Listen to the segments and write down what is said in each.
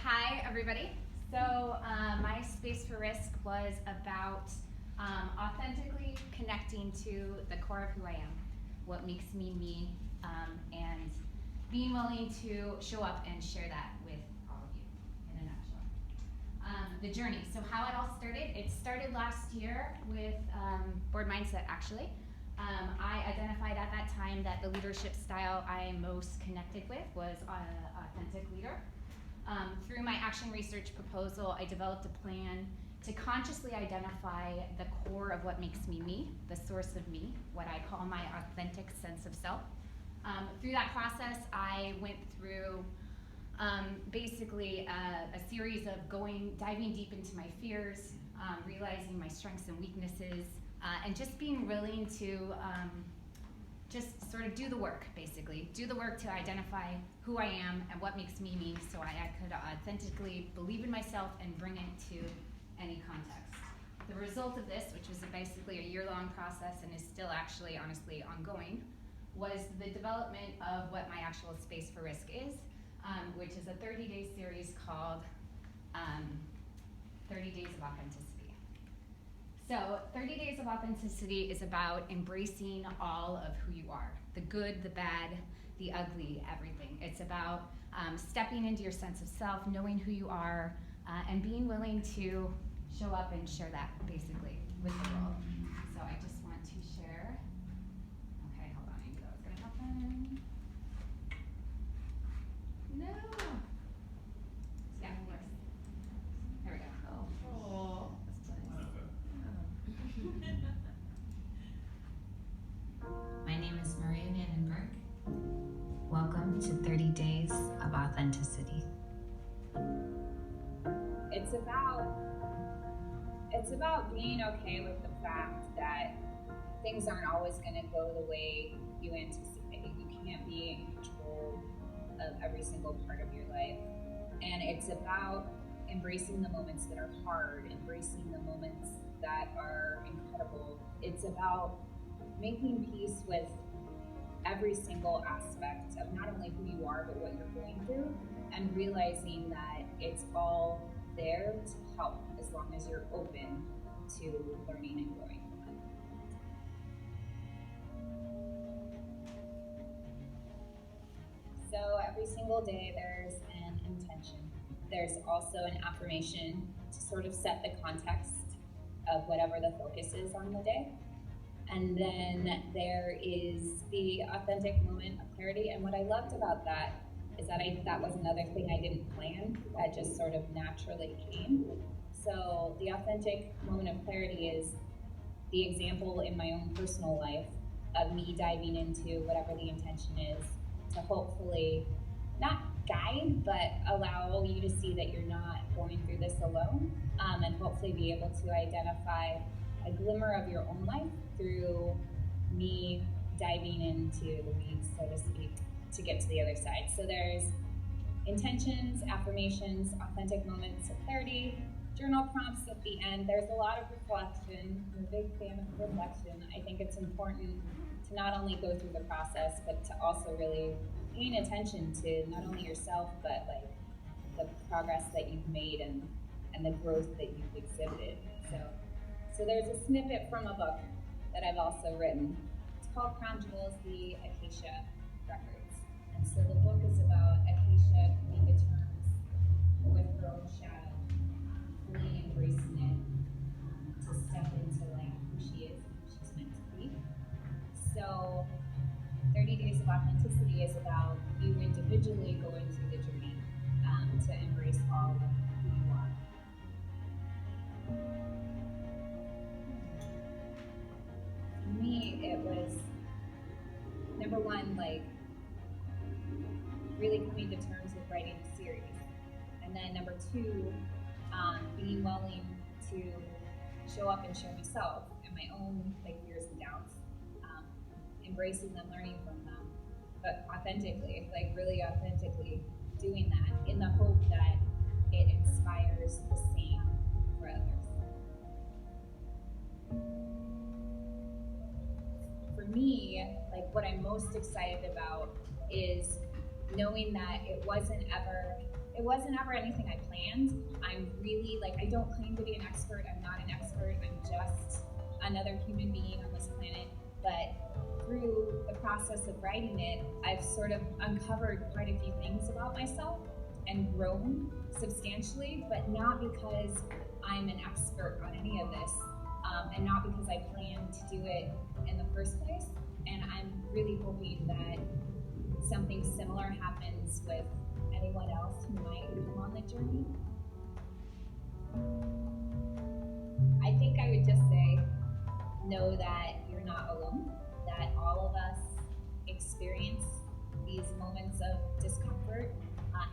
Hi, everybody. So my space for risk was about authentically connecting to the core of who I am, what makes me me, and being willing to show up and share that with all of you in a nutshell. The journey. So how it all started, it started last year with board mindset, actually. I identified at that time that the leadership style I am most connected with was authentic leader. Through my action research proposal, I developed a plan to consciously identify the core of what makes me me, the source of me, what I call my authentic sense of self. Through that process, I went through basically a series of diving deep into my fears, realizing my strengths and weaknesses, and just being willing to just sort of do the work, basically. Do the work to identify who I am and what makes me me, so I could authentically believe in myself and bring it to any context. The result of this, which was basically a year-long process and is still actually, honestly, ongoing, was the development of what my actual space for risk is, which is a 30-day series called 30 Days of Authenticity. So 30 Days of Authenticity is about embracing all of who you are, the good, the bad, the ugly, everything. It's about stepping into your sense of self, knowing who you are, and being willing to show up and share that, basically, with the world. So I just want to share. Okay, hold on, I knew that was going to happen. No. Yeah, of course. There we go. Oh. My name is Maria Vandenberg. Welcome to 30 Days of Authenticity. It's about being okay with the fact that things aren't always going to go the way you anticipate. You can't be in control of every single part of your life. And it's about embracing the moments that are hard, embracing the moments that are incredible. It's about making peace with every single aspect of not only who you are, but what you're going through, and realizing that it's all there to help as long as you're open to learning and growing from it. So every single day there's an intention. There's also an affirmation to sort of set the context of whatever the focus is on the day. And then there is the authentic moment of clarity. And what I loved about that is that that was another thing I didn't plan, that just sort of naturally came. So the authentic moment of clarity is the example in my own personal life of me diving into whatever the intention is to hopefully not guide, but allow you to see that you're not going through this alone, and hopefully be able to identify a glimmer of your own life through me diving into the weeds, so to speak, to get to the other side. So there's intentions, affirmations, authentic moments of clarity, journal prompts at the end. There's a lot of reflection. I'm a big fan of reflection. I think it's important to not only go through the process, but to also really paying attention to not only yourself, but like the progress that you've made and the growth that you've exhibited. So there's a snippet from a book that I've also written. It's called Crown Jewels, the Acacia Records. And so the book is about Acacia coming to terms with her own shadow, fully embracing it, to step into like who she is and who she's meant to be. So 30 Days of Authenticity is about you individually going through the journey to embrace all of who you are. For me, it was number one, like really coming to terms with writing a series, and then number two, being willing to show up and share myself and my own like fears and doubts, embracing them, learning from them, but authentically, like really authentically doing that in the hope that it inspires the same for others. For me, like what I'm most excited about is knowing that it wasn't ever it wasn't ever anything I planned. I'm really, like, I don't claim to be an expert. I'm not an expert. I'm just another human being on this planet. But through the process of writing it, I've sort of uncovered quite a few things about myself and grown substantially, but not because I'm an expert on any of this, and not because I planned to do it in the first place. And I'm really hoping that something similar happens with anyone else who might come on the journey. I think I would just say, know that you're not alone, that all of us experience these moments of discomfort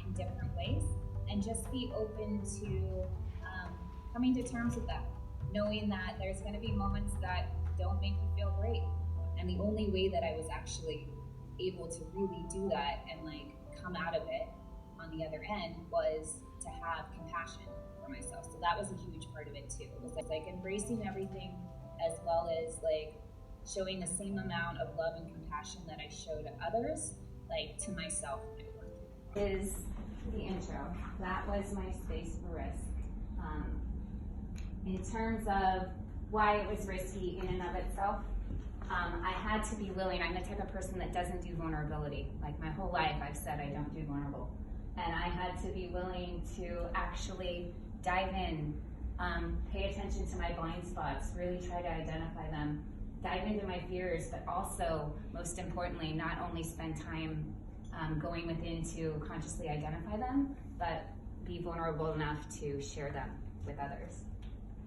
in different ways, and just be open to coming to terms with that, knowing that there's going to be moments that don't make you feel great. And the only way that I was actually able to really do that and like come out of it on the other end was to have compassion for myself. So that was a huge part of it too. It was like embracing everything, as well as like showing the same amount of love and compassion that I show to others, like to myself when I work. Is the intro. That was my space for risk. In terms of why it was risky in and of itself, I had to be willing. I'm the type of person that doesn't do vulnerability. Like my whole life I've said I don't do vulnerable. And I had to be willing to actually dive in, pay attention to my blind spots, really try to identify them, dive into my fears, but also, most importantly, not only spend time going within to consciously identify them, but be vulnerable enough to share them with others.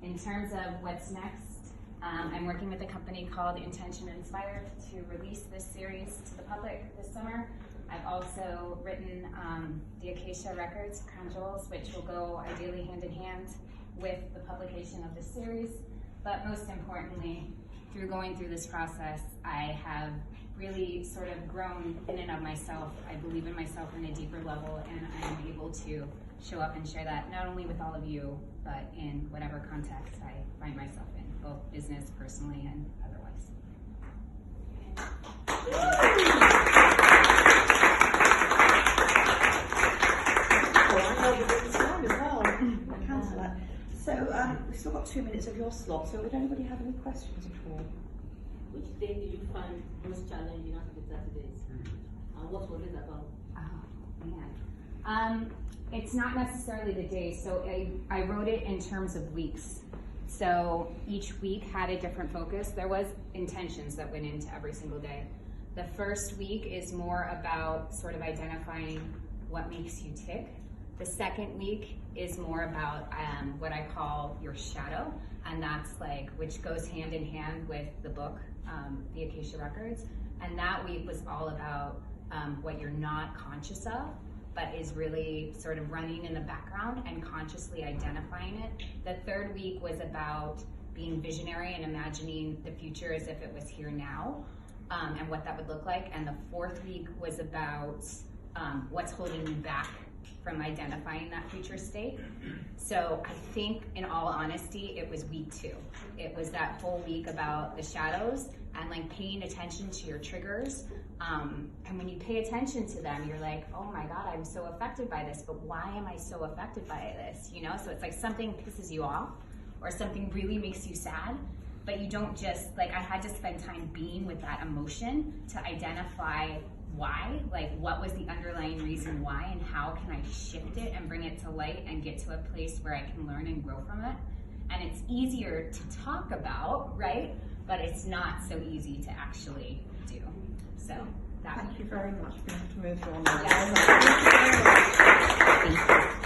In terms of what's next, I'm working with a company called Intention Inspired to release this series to the public this summer. I've also written the Acacia Records, Crown Jewels, which will go ideally hand in hand with the publication of this series. But most importantly, through going through this process, I have really sort of grown in and of myself. I believe in myself on a deeper level, and I'm able to show up and share that not only with all of you, but in whatever context I find myself in, both business, personally, and otherwise. I know the big time as well. I'll cancel that. So we've still got 2 minutes of your slot, so would anybody have any questions at all? Which day did you find most challenging out of the 30 days? And what was it about? Oh, man. It's not necessarily the days. So I wrote it in terms of weeks. So each week had a different focus. There was intentions that went into every single day. The first week is more about sort of identifying what makes you tick. The second week is more about what I call your shadow, and that's like, which goes hand in hand with the book, the Acacia Records. And that week was all about what you're not conscious of, but is really sort of running in the background and consciously identifying it. The third week was about being visionary and imagining the future as if it was here now, and what that would look like. And the fourth week was about what's holding you back from identifying that future state. So I think, in all honesty, it was week 2. It was that whole week about the shadows and like paying attention to your triggers. And when you pay attention to them, you're like, oh my God, I'm so affected by this, but why am I so affected by this? You know, so it's like something pisses you off or something really makes you sad, but you don't just, like, I had to spend time being with that emotion to identify why, like what was the underlying reason why, and how can I shift it and bring it to light and get to a place where I can learn and grow from it. And it's easier to talk about, right? But it's not so easy to actually do. So that. Thank you very much. We have to move on. Yes. Thank you very much. Thank you.